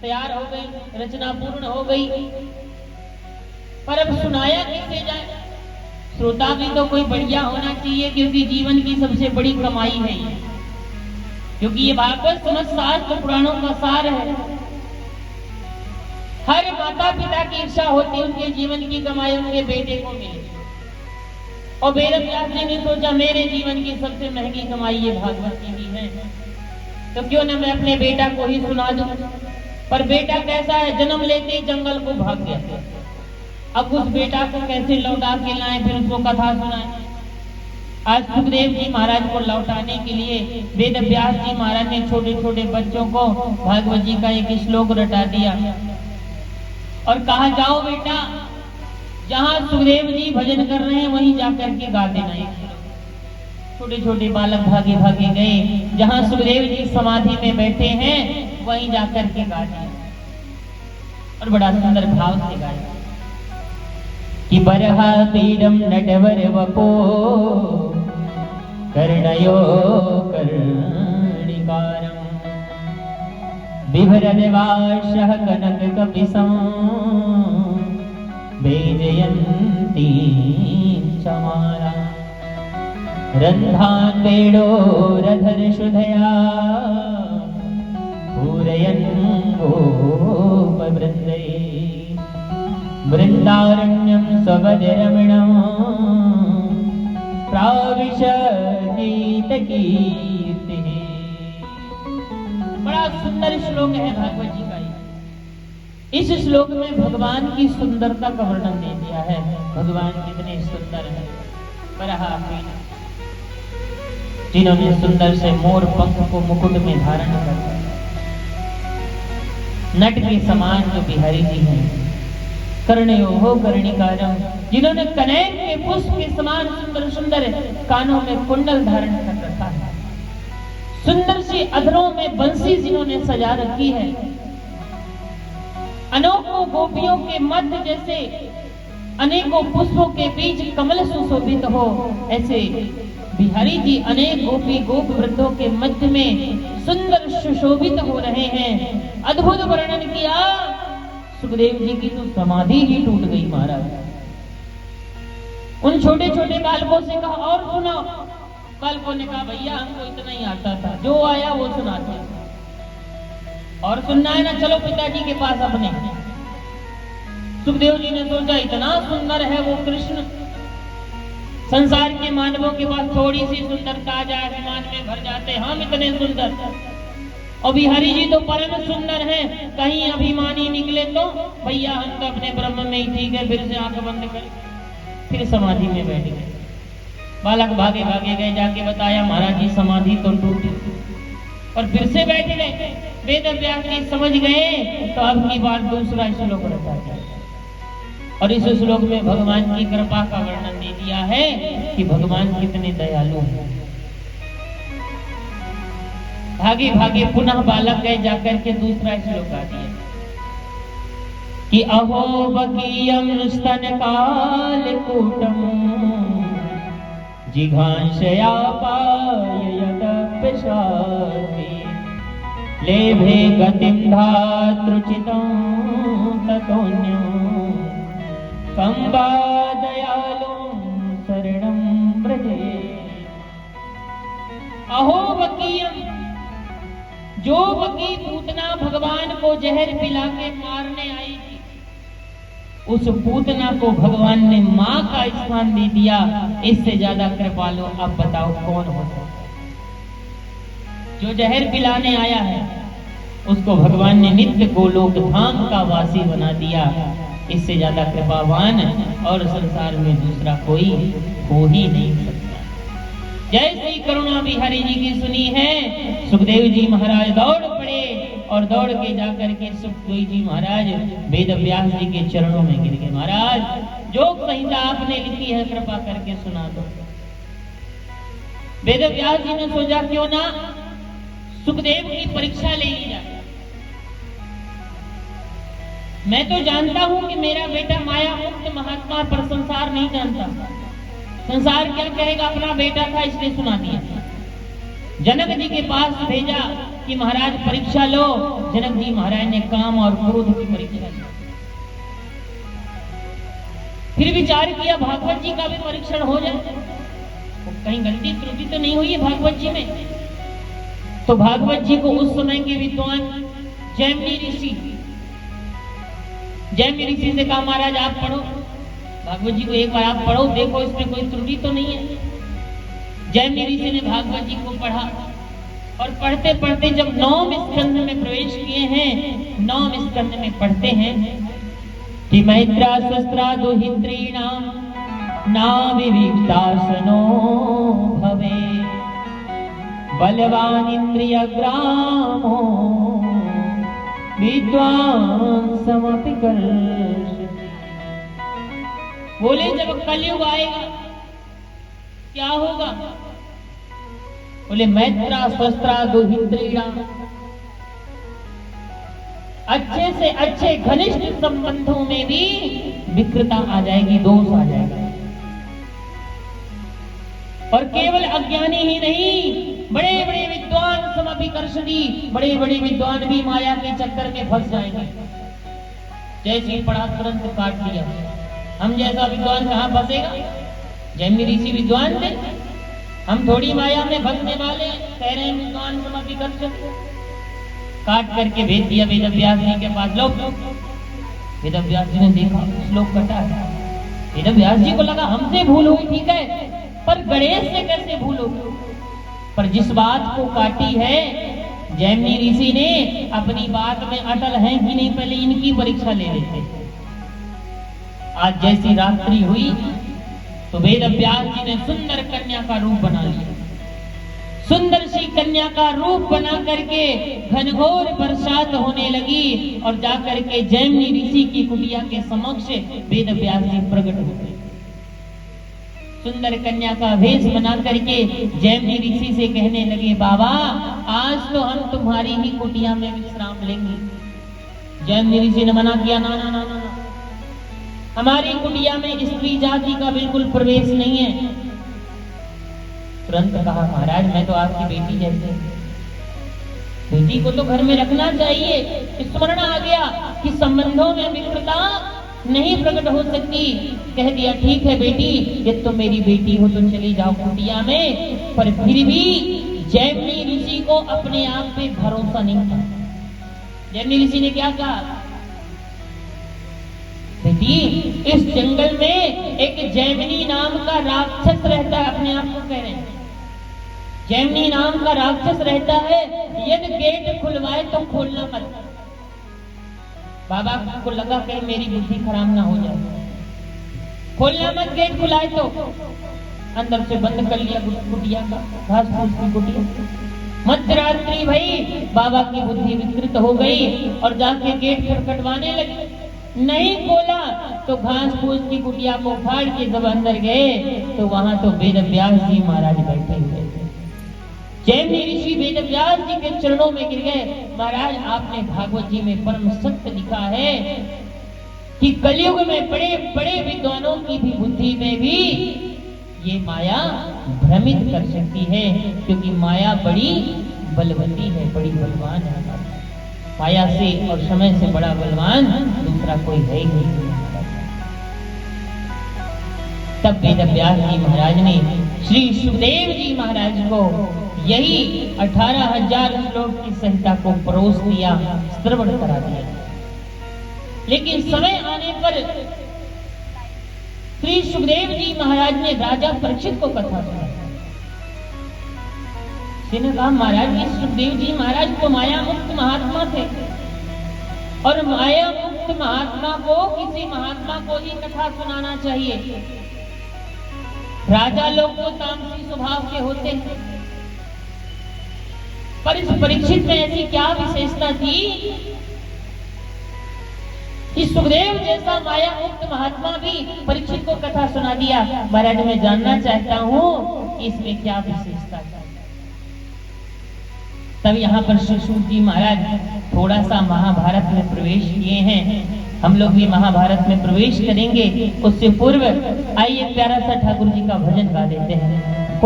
तैयार हो गई, रचना पूर्ण हो गई, पर अब सुनाया कैसे जाए? श्रोता भी तो कोई बढ़िया होना चाहिए, क्योंकि जीवन की सबसे बड़ी कमाई है ये, क्योंकि ये भागवत समस्त शास्त्र पुराणों का सार है। हर माता पिता की इच्छा होती है उनके जीवन की कमाई उनके बेटे को मिले, और वेद व्यास जी ने सोचा मेरे जीवन की सबसे महंगी कमाई ये भागवत की ही है, तो क्यों ना मैं अपने बेटा को ही सुना दूं। पर बेटा कैसा है, जन्म लेते ही जंगल को भाग गया। अब उस बेटा को कैसे लौटा के लाएं, फिर उसको कथा सुनाएं। आज सुखदेव जी महाराज को लौटाने के लिए वेद व्यास जी महाराज ने छोटे छोटे बच्चों को भागवत जी का एक श्लोक रटा दिया और कहा, जाओ बेटा, जहां सुखदेव जी भजन कर रहे हैं वहीं जाकर के गा देना एक श्लोक। छोटे छोटे बालक भागे भागे गए, जहां सुखदेव जी समाधि में बैठे हैं वहीं जाकर के गा दिया, और बड़ा सुंदर भाव से गाया कि बरहा पीडम नटवर वपो कर्णयो कर्णिकारम बिभरदेवाशः कनक कपिसं वेजयन्ती चमाला रन्धान वेणोरधर शुधया पूरयन् गोपवृन्दै वृन्दारण्यं स्वपदरमणं प्राविशतीतकीर्तिः। बड़ा सुंदर श्लोक है भागवत जी का। इस श्लोक में भगवान की सुंदरता का वर्णन दे दिया है। भगवान कितने सुंदर हैं। बरहापीन, जिन्होंने सुंदर से मोर पंख को मुकुट में धारण कर, नट के समान जो बिहारी जी हैं, कर्णयो हो कर्णिकारम, जिन्होंने कनैल के पुष्प के समान सुंदर सुंदर कानों में कुंडल धारण कर रखा है, सुंदर सी अधरों में बंसी जिन्होंने सजा रखी है, अनोखों गोपियों के मध्य जैसे अनेकों पुष्पों के बीच कमल सुशोभित हो, ऐसे बिहारी जी अनेक गोपी गोप वृद्धों के मध्य में सुंदर सुशोभित हो रहे हैं। अद्भुत वर्णन किया। सुखदेव जी की तो समाधि ही टूट गई महाराज। उन छोटे छोटे बालकों से कहा और सुनाओ। बालकों ने कहा भैया हमको इतना ही आता था, जो आया वो सुनाते, और सुनना है ना चलो पिताजी के पास अपने। सुखदेव जी ने सोचा इतना सुंदर है वो कृष्ण, संसार के मानवों के पास थोड़ी सी सुंदरता आ जाए आसमान में भर जाते, हम इतने सुंदर, और बिहारी जी तो परम सुंदर हैं, कहीं अभिमानी निकले तो भैया हम तो अपने ब्रह्म में ही ठीक है, फिर से आंख बंद कर फिर समाधि में बैठ गए। बालक भागे भागे गए, जाके बताया महाराज जी समाधि तो टूटी, और फिर से बैठ गए। वेद व्यास जी समझ गए, तो अब की बार दूसरा श्लोक रटा दिया, और इस श्लोक में भगवान की कृपा का वर्णन दे दिया है कि भगवान कितने दयालु हैं। भागे भागे पुनः बालक गए, जाकर के दूसरा श्लोक आ दिया कि अहो बकीयम स्तन कालकूटम जिघांशया पाययत पिशाति लेभे गतिं धातृचितं ततोऽन्यं कंबा दयालु शरणं व्रजे। अहो बकीयम, जो बकी पूतना भगवान को जहर पिला के मारने आई थी, उस पूतना को भगवान ने मां का स्थान दे दिया। इससे ज्यादा कृपालु अब बताओ कौन हो सकता? जो जहर पिलाने आया है उसको भगवान ने नित्य गोलोक धाम का वासी बना दिया। इससे ज्यादा कृपावान और संसार में दूसरा कोई हो ही नहीं सकता। जैसी करुणा बिहारी जी की सुनी है, सुखदेव जी महाराज दौड़ पड़े, और दौड़ के जाकर के सुखदेव जी महाराज वेद व्यास जी के चरणों में गिर गए। महाराज जोग संहिता आपने लिखी है, कृपा करके सुना दो। वेद व्यास जी ने सोचा क्यों ना सुखदेव की परीक्षा ले ली जाए। मैं तो जानता हूं कि मेरा बेटा माया मुक्त महात्मा, पर संसार नहीं जानता। संसार क्या कहेगा, अपना बेटा था इसलिए सुना दिया। जनक जी के पास भेजा कि महाराज परीक्षा लो। जनक जी महाराज ने काम और क्रोध की परीक्षा ली। फिर विचार किया भागवत जी का भी परीक्षण हो जाए, तो कहीं गलती त्रुटि तो नहीं हुई है भागवत जी में। तो भागवत जी को उस समय के विद्वान जैमिनी ऋषि से कहा महाराज आप पढ़ो, भागवत जी को एक बार आप पढ़ो, देखो इसमें कोई त्रुटि तो नहीं है। जैमिनी ऋषि ने भागवत जी को पढ़ा और पढ़ते पढ़ते जब 9वें स्कंध में प्रवेश किए हैं, 9वें स्कंध में पढ़ते हैं कि मैत्रा शस्त्रा दुहित्रीणाम नाविविक्तासनो भवे बलवान इंद्रियग्रामो विद्वान समपि कर्षति। बोले जब कलयुग आएगा क्या होगा? बोले मैत्रा शस्त्रा दुहित्रीणाम, अच्छे से अच्छे घनिष्ठ संबंधों में भी विकृता आ जाएगी, दोष आ जाएगा। और केवल अज्ञानी ही नहीं, बड़े बड़े विद्वान समभिकर्षणी, बड़े बड़े विद्वान भी माया के चक्कर में फंस जाएंगे। जैसे ही पढ़ा तुरंत काट दिया। हम जैसा विद्वान कहाँ फंसेगा? जैमिनी ऋषि विद्वान थे, हम थोड़ी माया में फंसने वाले। कह रहे हैं विद्वान समभिकर्षणी, काट करके भेज दिया वेद व्यास जी के पास। लो, वेद व्यास जी ने देखा श्लोक कटा है। वेद व्यास जी को लगा हमसे भूल हुई, ठीक है, पर गणेश से कैसे भूल होगी? पर जिस बात को काटी है जैमिनी ऋषि ने, अपनी बात में अटल हैं कि नहीं, पहले इनकी परीक्षा ले लेते। आज जैसी रात्रि हुई तो वेद व्यास जी ने सुंदर कन्या का रूप बना लिया। सुंदर सी कन्या का रूप बना करके घनघोर बरसात होने लगी और जाकर के जैमिनी ऋषि की कुटिया के समक्ष वेद व्यास जी प्रकट हो गए। सुंदर कन्या का वेश बना करके जैमिनी ऋषि से कहने लगे, बाबा आज तो हम तुम्हारी ही कुटिया में विश्राम लेंगे। जैमिनी ऋषि ने मना किया, ना ना ना ना, हमारी कुटिया में स्त्री जाति का बिल्कुल प्रवेश नहीं है। तुरंत कहा, महाराज मैं तो आपकी बेटी जैसे, बेटी को तो घर में रखना चाहिए। स्मरण आ गया कि संबंधों में विकृता नहीं प्रकट हो सकती। कह दिया, ठीक है बेटी, ये तो मेरी बेटी हो तो चली जाओ कुटिया में। पर फिर भी जैमिनी ऋषि को अपने आप पे भरोसा नहीं था। जैमिनी ऋषि ने क्या कहा, बेटी इस जंगल में एक जैमिनी नाम का राक्षस रहता है, अपने आप को कह रहे हैं जैमिनी नाम का राक्षस रहता है, यदि गेट खुलवाए तो खोलना मत। बाबा को लगा कहीं मेरी बुद्धि खराब ना हो जाए, खोलना मत, गेट खुलाए तो। अंदर से बंद कर लिया कुटिया का, घास फूस की कुटिया। मध्यरात्रि भाई बाबा की बुद्धि विकृत हो गई और जाके गेट खटखटवाने लगे। नहीं खोला तो घास फूस की कुटिया को फाड़ के जब अंदर गए तो वहां तो वेद व्यास जी महाराज बैठे हुए थे। जैमिनी ऋषि वेद व्यास जी के चरणों में गिर गए। महाराज आपने भागवत जी में परम सत्य लिखा है कि कलयुग में बड़े बड़े विद्वानों की भी बुद्धि में भी ये माया भ्रमित कर सकती है, क्योंकि माया बड़ी बलवती है, बड़ी बलवान है। माया से और समय से बड़ा बलवान दूसरा कोई है ही नहीं। तब वेद व्यास जी महाराज ने श्री सुखदेव जी महाराज को यही 18,000 श्लोक की संहिता को परोस दिया, श्रवण करा दिया। लेकिन समय आने पर श्री सुखदेव जी महाराज ने राजा परीक्षित को कथा सुनाई। ने कहा, महाराज ये सुखदेव जी महाराज तो माया मुक्त महात्मा थे, और माया मुक्त महात्मा को किसी महात्मा को ही कथा सुनाना चाहिए। राजा लोग तो तामसी स्वभाव के होते हैं, पर इस परीक्षित में ऐसी क्या विशेषता थी कि सुखदेव जैसा माया मुक्त महात्मा भी परीक्षित को कथा सुना दिया। महाराज मैं जानना चाहता हूं इसमें क्या विशेषता है। तब यहाँ पर श्री सूत जी महाराज थोड़ा सा महाभारत में प्रवेश किए हैं। हम लोग भी महाभारत में प्रवेश करेंगे, उससे पूर्व आइए प्यारा सा ठाकुर जी का भजन गा देते हैं।